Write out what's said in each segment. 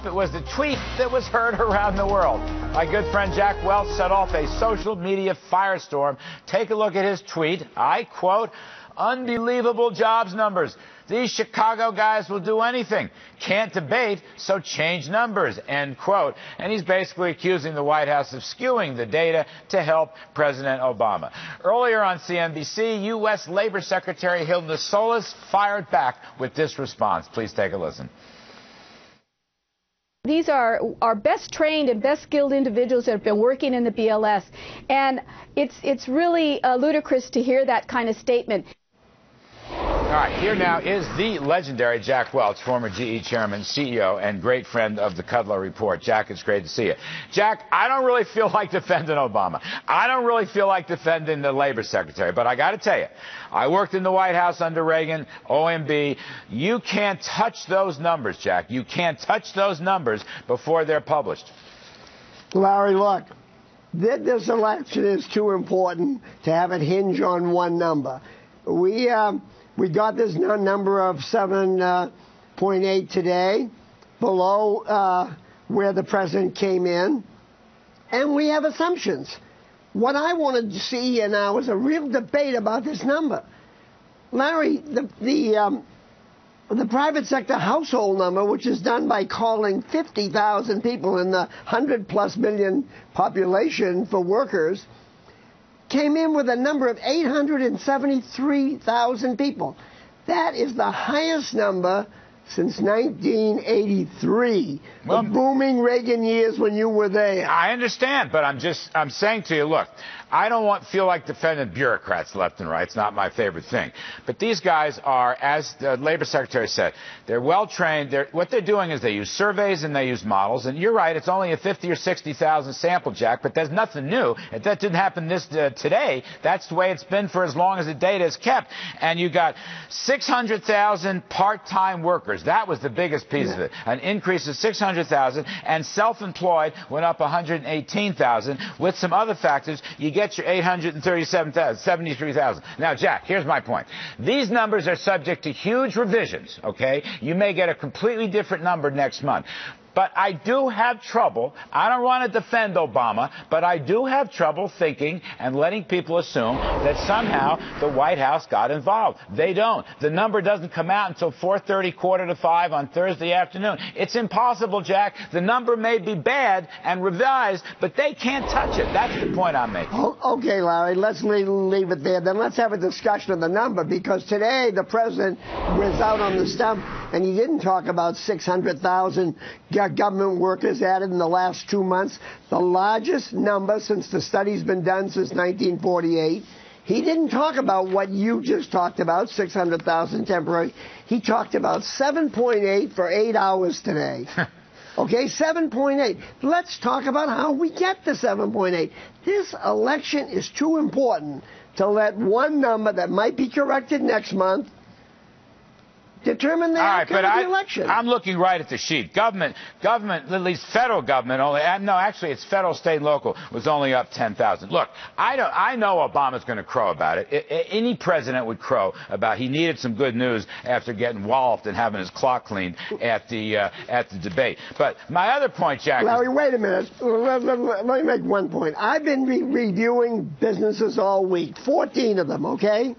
It was the tweet that was heard around the world. My good friend Jack Welch set off a social media firestorm. Take a look at his tweet. I quote, "Unbelievable jobs numbers. These Chicago guys will do anything. Can't debate, so change numbers," end quote. And he's basically accusing the White House of skewing the data to help President Obama. Earlier on CNBC, U.S. Labor Secretary Hilda Solis fired back with this response. Please take a listen. These are our best trained and best skilled individuals that have been working in the BLS. And it's really ludicrous to hear that kind of statement. All right, here now is the legendary Jack Welch, former GE chairman, CEO, and great friend of the Kudlow Report. Jack, it's great to see you. Jack, I don't really feel like defending Obama. I don't really feel like defending the labor secretary. But I got to tell you, I worked in the White House under Reagan, OMB. You can't touch those numbers, Jack. You can't touch those numbers before they're published. Larry, look, this election is too important to have it hinge on one number. We got this number of 7.8 today, below where the president came in, and we have assumptions. What I wanted to see here now is a real debate about this number. Larry, the private sector household number, which is done by calling 50,000 people in the 100+ million population for workers, came in with a number of 873,000 people. That is the highest number since 1983, the booming Reagan years when you were there. I understand, but I'm saying to you, look, I don't feel like defending bureaucrats left and right. It's not my favorite thing. But these guys are, as the labor secretary said, they're well trained. What they're doing is they use surveys and they use models. And you're right, it's only a 50 or 60,000 sample, Jack, but there's nothing new. That didn't happen today. That's the way it's been for as long as the data is kept. And you got 600,000 part-time workers. That was the biggest piece of it. An increase of 600,000, and self-employed went up 118,000. With some other factors, you get your 837,000, 73,000. Now, Jack, here's my point. These numbers are subject to huge revisions, okay? You may get a completely different number next month. But I do have trouble. I don't want to defend Obama, but I do have trouble thinking and letting people assume that somehow the White House got involved. They don't. The number doesn't come out until 4:30, 4:45 on Thursday afternoon. It's impossible, Jack. The number may be bad and revised, but they can't touch it. That's the point I'm making. Okay, Larry, let's leave it there. Then let's have a discussion of the number, because today the president was out on the stump and he didn't talk about 600,000 government workers added in the last 2 months, the largest number since the study's been done since 1948. He didn't talk about what you just talked about, 600,000 temporary. He talked about 7.8 for 8 hours today. Okay, 7.8. Let's talk about how we get to 7.8. This election is too important to let one number that might be corrected next month determine the outcome of the election. I'm looking right at the sheet. Government, at least federal government, only. No, actually, it's federal, state, and local was only up 10,000. Look, I know Obama's going to crow about it. Any president would crow about. He needed some good news after getting walloped and having his clock cleaned at the debate. But my other point, Jack. Larry, wait a minute. Let me make one point. I've been reviewing businesses all week, 14 of them, okay,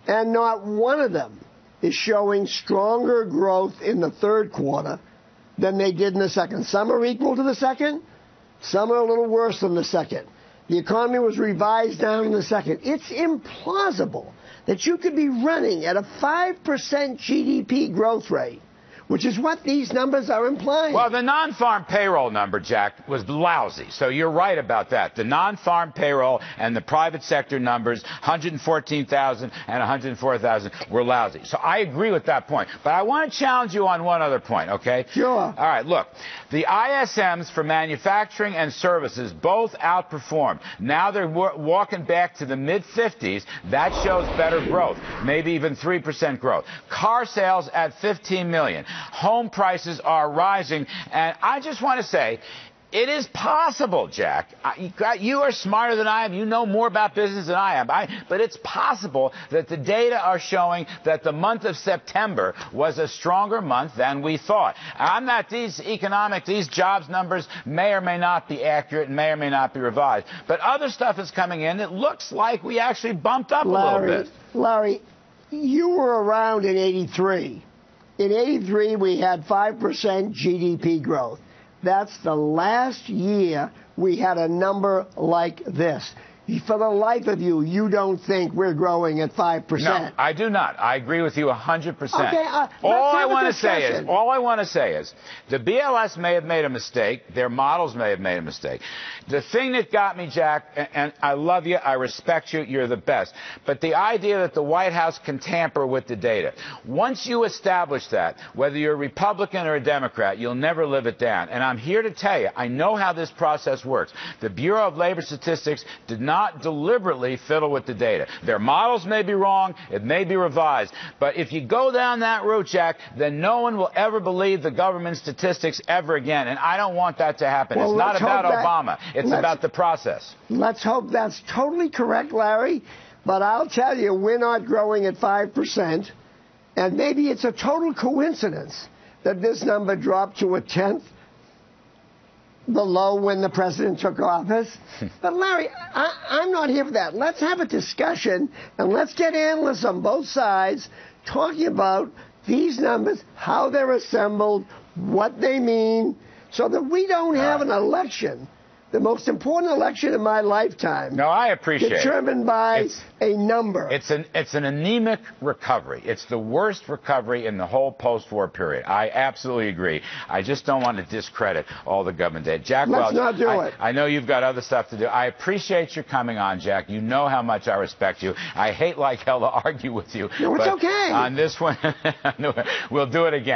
and not one of them is showing stronger growth in the third quarter than they did in the second. Some are equal to the second. Some are a little worse than the second. The economy was revised down in the second. It's implausible that you could be running at a 5% GDP growth rate, which is what these numbers are implying. Well, the non-farm payroll number, Jack, was lousy. So you're right about that. The non-farm payroll and the private sector numbers, 114,000 and 104,000, were lousy. So I agree with that point. But I want to challenge you on one other point, okay? Sure. All right, look. The ISMs for manufacturing and services both outperformed. Now they're walking back to the mid-50s. That shows better growth, maybe even 3% growth. Car sales at 15 million. Home prices are rising, and I just want to say, It is possible, Jack. You are smarter than I am. You know more about business than I am. But it's possible that the data are showing that the month of September was a stronger month than we thought. I'm not these jobs numbers may or may not be accurate and may or may not be revised. But other stuff is coming in. It looks like we actually bumped up a little bit. Larry, you were around in '83. In '83, we had 5% GDP growth. That's the last year we had a number like this. For the life of you, you don't think we're growing at 5%. No, I do not. I agree with you 100%. Okay, all I want to say is, the BLS may have made a mistake. Their models may have made a mistake. The thing that got me, Jack, and I love you, I respect you, you're the best, but the idea that the White House can tamper with the data. Once you establish that, whether you're a Republican or a Democrat, you'll never live it down. And I'm here to tell you, I know how this process works. The Bureau of Labor Statistics did not deliberately fiddle with the data. Their models may be wrong, it may be revised, but if you go down that route, Jack, then no one will ever believe the government statistics ever again, and I don't want that to happen. Well, it's not about Obama, it's about the process. Let's hope that's totally correct, Larry, but I'll tell you, we're not growing at 5%, and maybe it's a total coincidence that this number dropped to a tenth below when the president took office. But, Larry, I'm not here for that. Let's have a discussion, and let's get analysts on both sides talking about these numbers, how they're assembled, what they mean, so that we don't have an election, the most important election in my lifetime. No, I appreciate it. Determined by a number. It's an anemic recovery. It's the worst recovery in the whole post-war period. I absolutely agree. I just don't want to discredit all the government data. Jack Welch, not do it. I know you've got other stuff to do. I appreciate your coming on, Jack. You know how much I respect you. I hate like hell to argue with you. No, it's okay. On this one, we'll do it again.